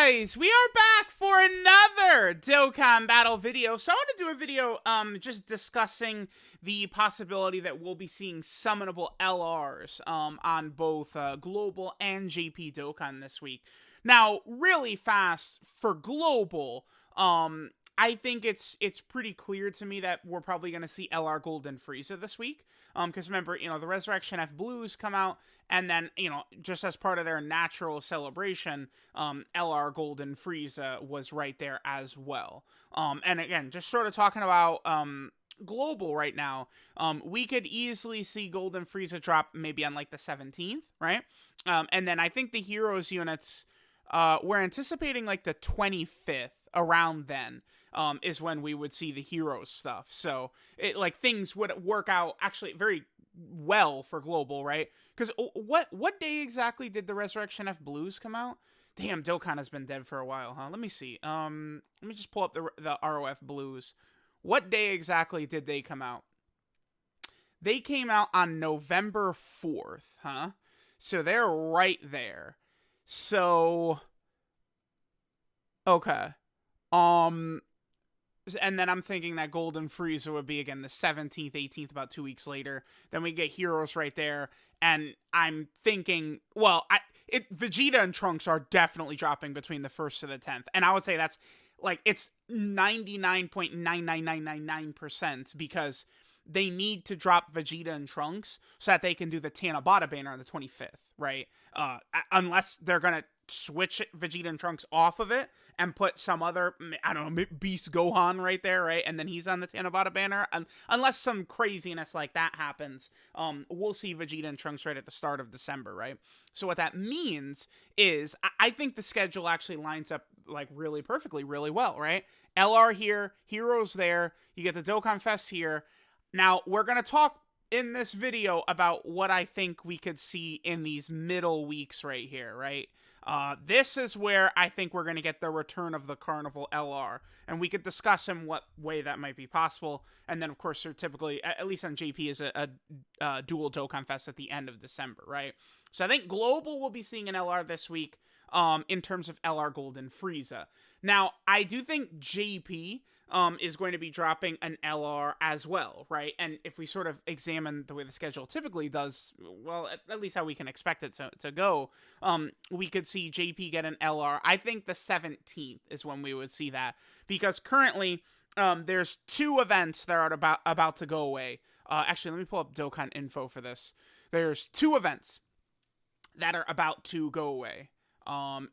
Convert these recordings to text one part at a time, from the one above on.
guys, we are back for another Dokkan battle video. So I want to do a video just discussing the possibility that we'll be seeing summonable LRs on both Global and JP Dokkan this week. Now, really fast for Global, I think it's pretty clear to me that we're probably going to see LR Golden Frieza this week. Because remember, the Resurrection F Blues come out, and then, just as part of their natural celebration, LR Golden Frieza was right there as well. And again, just sort of talking about Global right now, we could easily see Golden Frieza drop maybe on like the 17th, right? And then I think the Heroes units, we're anticipating like the 25th, around then. Is when we would see the Heroes stuff. So things would work out actually very well for Global, right? Because what day exactly did the Resurrection F Blues come out? Damn, Dokkan has been dead for a while, huh? Let me see. Let me just pull up the ROF Blues. What day exactly did they come out? They came out on November 4th, huh? So they're right there. So okay. And then I'm thinking that Golden Frieza would be, again, the 17th, 18th, about 2 weeks later. Then we get Heroes right there. And I'm thinking, well, Vegeta and Trunks are definitely dropping between the 1st to the 10th. And I would say that's, it's 99.99999% because they need to drop Vegeta and Trunks so that they can do the Tanabata banner on the 25th, right? Unless they're going to switch Vegeta and Trunks off of it and put some other, I don't know, Beast Gohan right there, right? And then he's on the Tanabata banner. Unless some craziness like that happens, we'll see Vegeta and Trunks right at the start of December, right? So what that means is I think the schedule actually lines up really perfectly, really well, right? LR here, Heroes there, you get the Dokkan Fest here. Now, we're going to talk in this video about what I think we could see in these middle weeks right here, right? This is where I think we're going to get the return of the Carnival LR, and we could discuss in what way that might be possible. And then, of course, there typically, at least on JP, is a dual Dokkan Fest at the end of December, right? So I think Global will be seeing an LR this week in terms of LR Golden Frieza. Now, I do think JP is going to be dropping an LR as well, right? And if we sort of examine the way the schedule typically does, well, at least how we can expect it to go, we could see JP get an LR. I think the 17th is when we would see that, because currently there's 2 events that are about to go away. Actually, let me pull up Dokkan info for this. There's 2 events that are about to go away.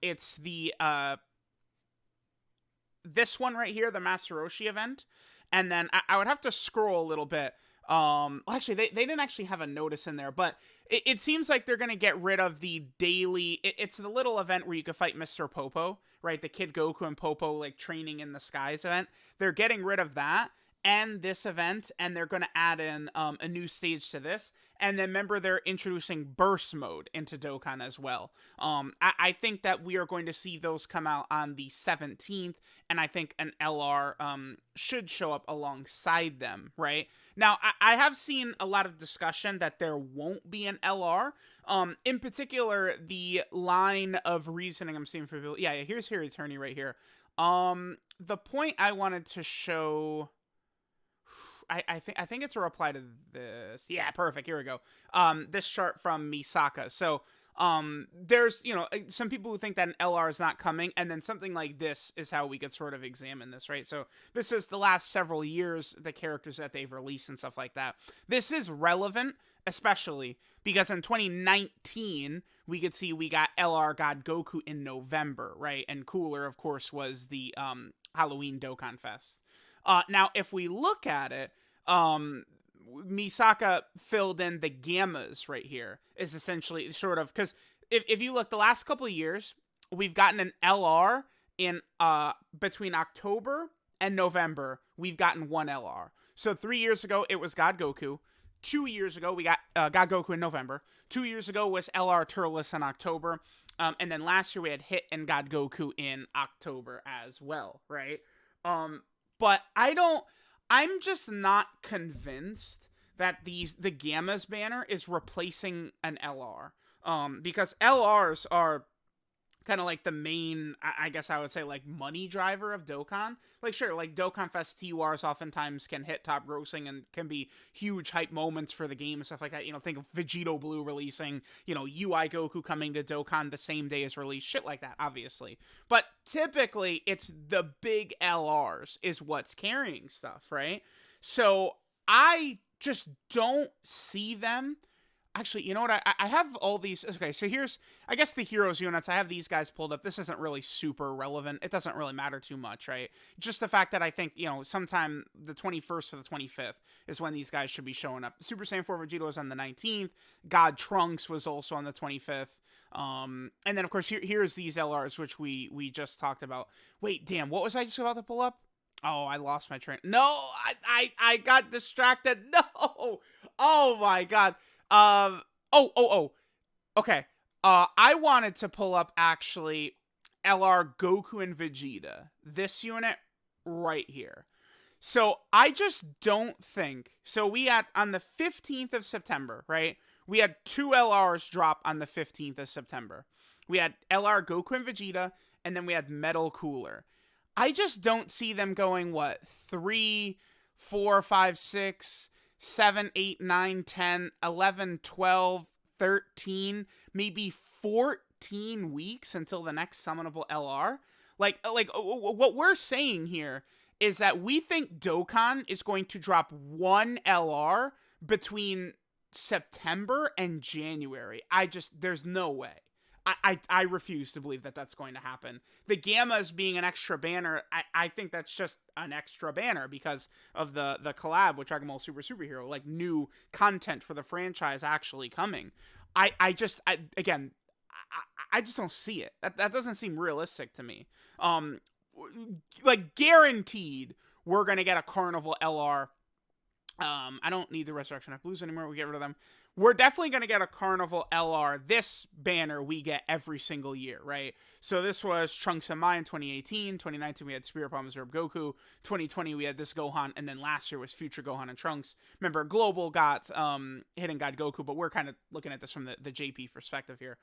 It's the this one right here, the Master Roshi event, and then I would have to scroll a little bit. Actually, they didn't actually have a notice in there, but it seems like they're gonna get rid of the daily. It's the little event where you could fight Mr. Popo, right? The Kid Goku and Popo training in the skies event. They're getting rid of that and this event, and they're gonna add in a new stage to this. And then remember, they're introducing burst mode into Dokkan as well. I think that we are going to see those come out on the 17th, and I think an LR should show up alongside them, right? Now, I have seen a lot of discussion that there won't be an LR. In particular, the line of reasoning I'm seeing for people. Yeah, here's Hero Attorney right here. The point I wanted to show, I think it's a reply to this. Yeah, perfect. Here we go. This chart from Misaka. So, there's, some people who think that an LR is not coming, and then something like this is how we could sort of examine this, right? So this is the last several years, the characters that they've released and stuff like that. This is relevant, especially because in 2019, we could see we got LR God Goku in November, right? And Cooler, of course, was the Halloween Dokkan Fest. Now, if we look at it, Misaka filled in the gammas right here, is essentially sort of, because if you look the last couple of years, we've gotten an LR in between October and November. We've gotten 1 LR. So 3 years ago it was God Goku. 2 years ago we got God Goku in November. 2 years ago was LR Turles in October, and then last year we had Hit and God Goku in October as well, right? But I'm just not convinced that the Gammas banner is replacing an LR. Because LRs are kind of like the main, I guess I would say, like, money driver of Dokkan. Like, sure, like, Dokkan Fest TURs oftentimes can hit top grossing and can be huge hype moments for the game and stuff like that. You know, think of Vegito Blue releasing, you know, UI Goku coming to Dokkan the same day as release, shit like that, obviously. But typically, it's the big LRs is what's carrying stuff, right? So I just don't see them. Actually, you know what? I have all these. Okay, so here's, I guess, the heroes units. I have these guys pulled up. This isn't really super relevant. It doesn't really matter too much, right? Just the fact that I think, you know, sometime the 21st or the 25th is when these guys should be showing up. Super Saiyan 4 Vegeta was on the 19th. God Trunks was also on the 25th. And then, of course, here's these LRs, which we just talked about. Wait, damn, what was I just about to pull up? Oh, I lost my train. No, I got distracted. No. Oh, my God. Okay. I wanted to pull up actually LR Goku and Vegeta. This unit right here. So I just don't think. So we had on the 15th of September, right? We had 2 LRs drop on the 15th of September. We had LR Goku and Vegeta, and then we had Metal Cooler. I just don't see them going, what, 3, 4, 5, 6, 7, 8, 9, 10, 11, 12, 13, maybe 14 weeks until the next summonable LR. Like what we're saying here is that we think Dokkan is going to drop 1 LR between September and January. There's no way. I refuse to believe that that's going to happen. The Gammas being an extra banner, I think that's just an extra banner because of the collab with Dragon Ball Super Superhero, like new content for the franchise actually coming. I just don't see it. That doesn't seem realistic to me. Like guaranteed, we're gonna get a Carnival LR. I don't need the Resurrection of Blues anymore. We get rid of them. We're definitely going to get a Carnival LR. This banner we get every single year, right? So this was Trunks and Mai in 2018. 2019, we had Spirit Bomb Zerb Goku. 2020, we had this Gohan. And then last year was Future Gohan and Trunks. Remember, Global got Hidden God Goku, but we're kind of looking at this from the JP perspective here.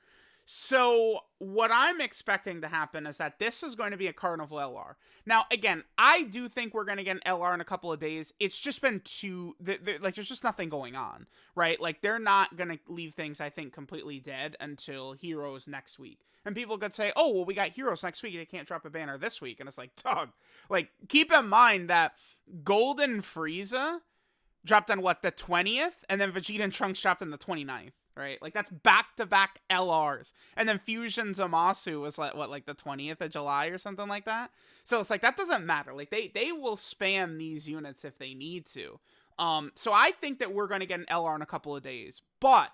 So what I'm expecting to happen is that this is going to be a Carnival LR. Now, again, I do think we're going to get an LR in a couple of days. It's just been there's just nothing going on, right? Like, they're not going to leave things, I think, completely dead until Heroes next week. And people could say, oh, well, we got Heroes next week. They can't drop a banner this week. And it's like, dog, like, keep in mind that Golden Frieza dropped on, what, the 20th? And then Vegeta and Trunks dropped on the 29th. Right? Like, that's back-to-back LRs. And then Fusion Zamasu was, like, what, like the 20th of July or something like that? So it's like, that doesn't matter. Like, they will spam these units if they need to. So I think that we're going to get an LR in a couple of days. But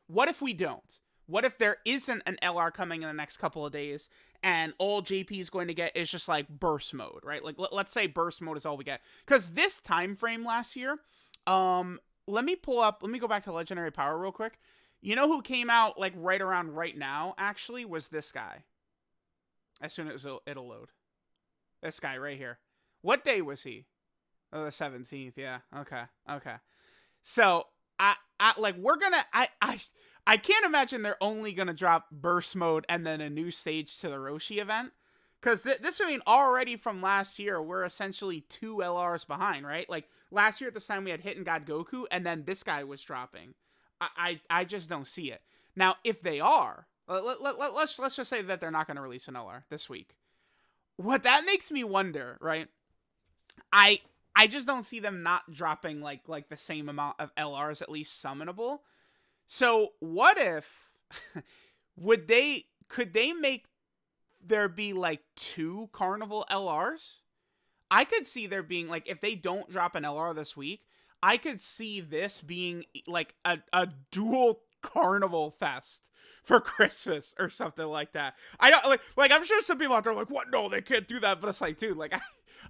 what if we don't? What if there isn't an LR coming in the next couple of days and all JP is going to get is just, like, burst mode, right? Like, let's say burst mode is all we get. Because this time frame last year, let me go back to Legendary Power real quick. You know who came out, like, right around right now, actually, was this guy. As soon as it'll load. This guy right here. What day was he? Oh, the 17th, yeah. Okay. So, I can't imagine they're only gonna drop burst mode and then a new stage to the Roshi event. Because this would mean already from last year, we're essentially 2 LRs behind, right? Like, last year at this time, we had Hidden God Goku, and then this guy was dropping. I just don't see it. Now, if they are, let's just say that they're not going to release an LR this week. What that makes me wonder, right? I just don't see them not dropping like the same amount of LRs, at least summonable. So what if could they make there be like 2 Carnival LRs? I could see there being, like, if they don't drop an LR this week, I could see this being like a dual Carnival Fest for Christmas or something like that. I don't like I'm sure some people out there are like, what? No, they can't do that. But it's like, dude, like,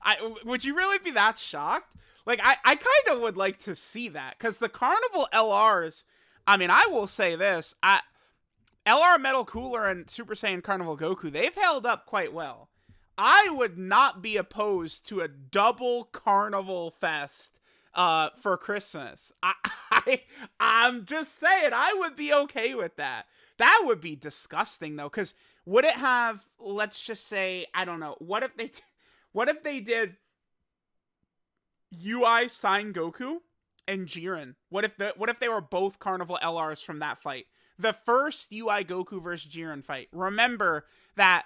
I would you really be that shocked? Like, I kind of would like to see that, because the Carnival LRs, I mean, I will say this, LR Metal Cooler and Super Saiyan Carnival Goku, they've held up quite well. I would not be opposed to a double Carnival Fest for Christmas. I'm just saying, I would be okay with that. That would be disgusting, though, because would it have, let's just say, I don't know, what if they did UI Sign Goku and Jiren? What if they were both Carnival LRs from that fight? The first UI Goku versus Jiren fight. Remember that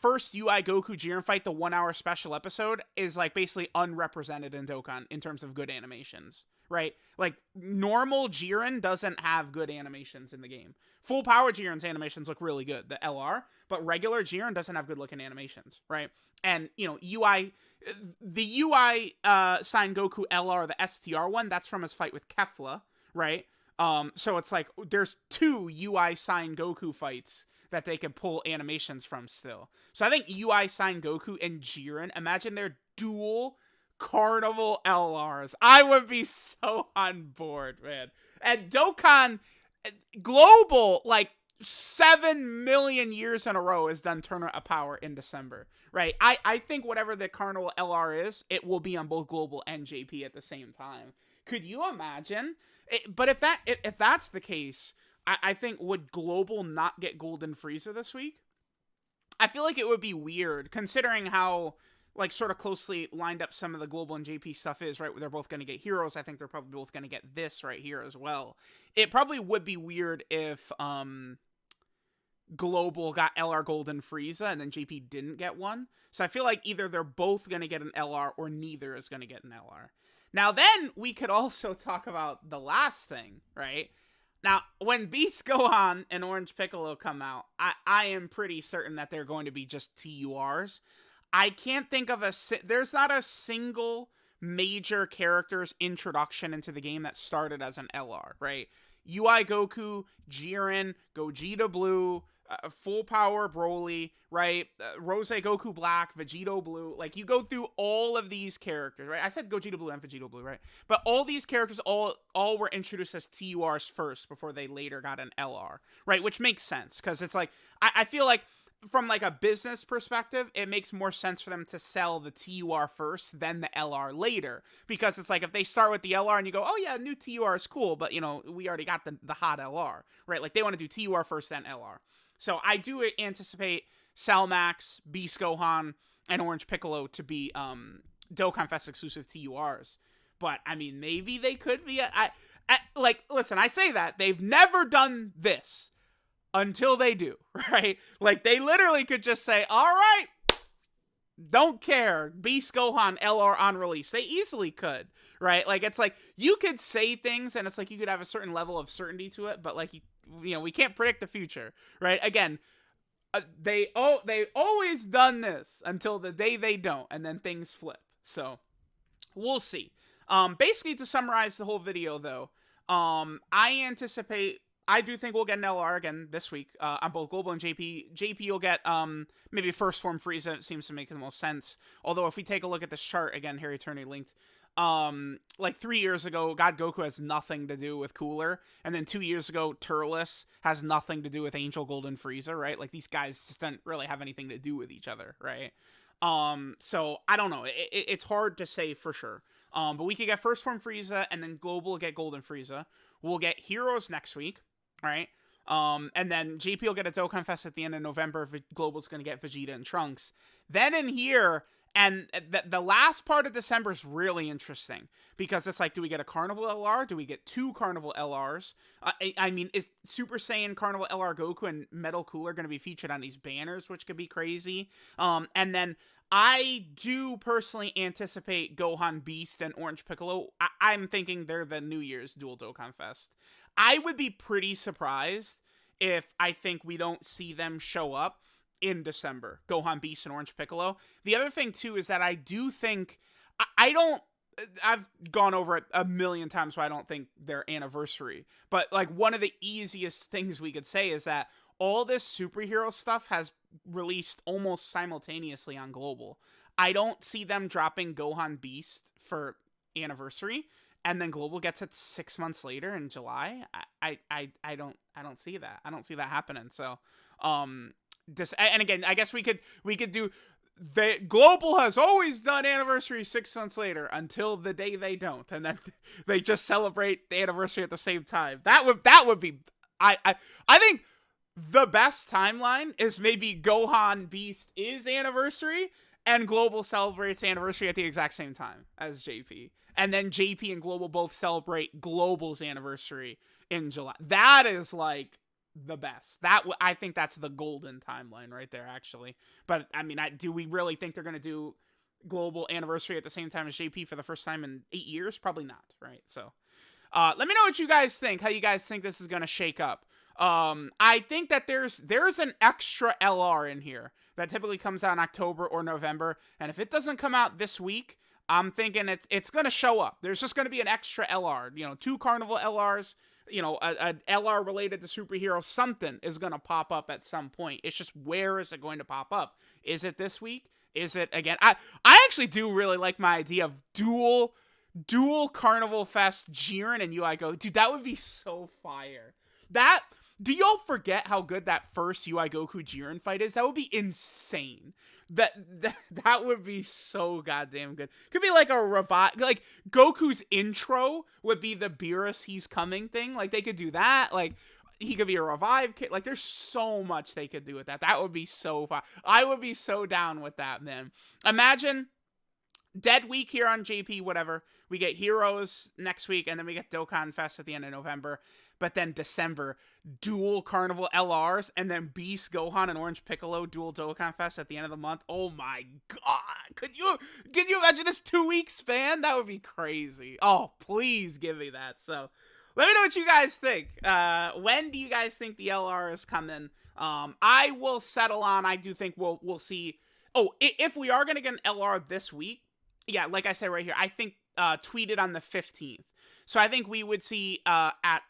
first UI Goku Jiren fight, the 1 hour special episode, is like basically unrepresented in Dokkan in terms of good animations, right? Like normal Jiren doesn't have good animations in the game. Full power Jiren's animations look really good, the LR, but regular Jiren doesn't have good looking animations, right? And the UI Sign Goku LR, the STR one, that's from his fight with Kefla, right? So it's like there's 2 UI Sign Goku fights that they could pull animations from still. So I think UI Sign Goku and Jiren, imagine they're dual Carnival LRs. I would be so on board, man. And Dokkan Global, like 7 million years in a row, has done Tournament of Power in December, right? I think whatever the Carnival LR is, it will be on both Global and JP at the same time. Could you imagine? But if that's the case, I think, would Global not get Golden Frieza this week? I feel like it would be weird, considering how, like, sort of closely lined up some of the Global and JP stuff is, right? Where they're both going to get heroes. I think they're probably both going to get this right here as well. It probably would be weird if Global got LR Golden Frieza and then JP didn't get one. So I feel like either they're both going to get an LR or neither is going to get an LR. Now then, we could also talk about the last thing, right? Now, when Beast Gohan and Orange Piccolo come out, I am pretty certain that they're going to be just TURs. I can't think of there's not a single major character's introduction into the game that started as an LR, right? UI Goku, Jiren, Gogeta Blue, Full Power Broly, right? Rose Goku Black, Vegito Blue. Like, you go through all of these characters, right? I said Gogeta Blue and Vegito Blue, right? But all these characters all were introduced as TURs first before they later got an LR, right? Which makes sense, because it's like, I feel like from like a business perspective, it makes more sense for them to sell the TUR first, then the LR later. Because it's like, if they start with the LR and you go, oh yeah, new TUR is cool, but we already got the hot LR, right? Like, they want to do TUR first, then LR. So I do anticipate Salmax, Beast Gohan, and Orange Piccolo to be Dokkan Fest exclusive TURs. But I mean, maybe they could be. Listen, I say that they've never done this until they do, right? Like, they literally could just say, all right, don't care, Beast Gohan LR on release. They easily could, right? Like, it's like, you could say things and it's like you could have a certain level of certainty to it, but like, we can't predict the future, right? Again, they always done this until the day they don't, and then things flip. So we'll see. Basically, to summarize the whole video, though, I do think we'll get an LR again this week on both Global and JP. JP, you'll get maybe First Form Frieza. It seems to make the most sense. Although, if we take a look at this chart again, Harry Attorney linked. Like 3 years ago, God Goku has nothing to do with Cooler, and then 2 years ago, Turles has nothing to do with Angel Golden Frieza, right? Like, these guys just don't really have anything to do with each other, right? So I don't know. It's hard to say for sure. But we could get First Form Frieza, and then Global will get Golden Frieza. We'll get Heroes next week, right? And then JP will get a Dokkan Fest at the end of November. Global's going to get Vegeta and Trunks. Then in here, and the last part of December is really interesting, because it's like, do we get a Carnival LR? Do we get 2 Carnival LRs? I mean, is Super Saiyan Carnival LR Goku and Metal Cooler going to be featured on these banners, which could be crazy? And then I do personally anticipate Gohan Beast and Orange Piccolo. I'm thinking they're the New Year's Dual Dokkan Fest. I would be pretty surprised if I think we don't see them show up in December, Gohan Beast and Orange Piccolo. The other thing too is that I do think, I've gone over it a million times why I don't think their anniversary, but like, one of the easiest things we could say is that all this superhero stuff has released almost simultaneously on Global. I don't see them dropping Gohan Beast for anniversary and then Global gets it 6 months later in July. I don't see that. I don't see that happening. So, and again, I guess we could do, the Global has always done anniversary 6 months later until the day they don't, and then they just celebrate the anniversary at the same time. That would be, I think The best timeline is maybe Gohan Beast is anniversary and Global celebrates anniversary at the exact same time as JP. And then JP and Global both celebrate Global's anniversary in July. That is like the best. I think that's the golden timeline right there, actually. But I mean, do we really think they're going to do Global anniversary at the same time as JP for the first time in 8 years? Probably not, right? So let me know what you guys think, how you guys think this is going to shake up. I think that there's an extra LR in here that typically comes out in October or November, and if it doesn't come out this week, I'm thinking it's going to show up. There's just going to be an extra LR, 2 Carnival LRs, a LR related to superhero. Something is going to pop up at some point. It's just, where is it going to pop up? Is it this week? Is it again? I actually do really like my idea of dual Carnival Fest Jiren and UI Go. Dude, that would be so fire. Do y'all forget how good that first UI Goku Jiren fight is? That would be insane. That would be so goddamn good. Could be like a robot, like Goku's intro would be the Beerus He's Coming thing. Like they could do that. Like he could be a revive kid. Like there's so much they could do with that. That would be so fun. I would be so down with that, man. Imagine Dead Week here on JP, whatever. We get Heroes next week, and then we get Dokkan Fest at the end of November. But then December, dual Carnival LRs, and then Beast, Gohan, and Orange Piccolo dual Dokkan Fest at the end of the month. Oh my god. Can you imagine this 2 week span? That would be crazy. Oh, please give me that. So let me know what you guys think. When do you guys think the LR is coming? I will settle on, I do think we'll see. Oh, if we are going to get an LR this week, yeah, like I said right here, I think tweeted on the 15th. So I think we would see at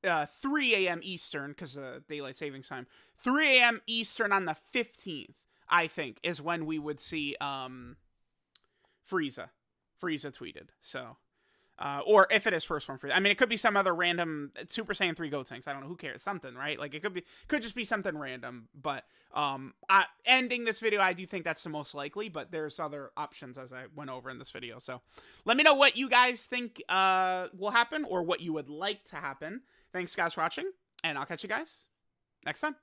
3 a.m. Eastern, because daylight savings time, 3 a.m. Eastern on the 15th, I think, is when we would see Frieza tweeted. So, or if it is first one Frieza, I mean, it could be some other random Super Saiyan 3 Gotenks. I don't know, who cares? Something, right? Like it could just be something random. But ending this video, I do think that's the most likely. But there's other options as I went over in this video. So let me know what you guys think will happen, or what you would like to happen. Thanks, guys, for watching, and I'll catch you guys next time.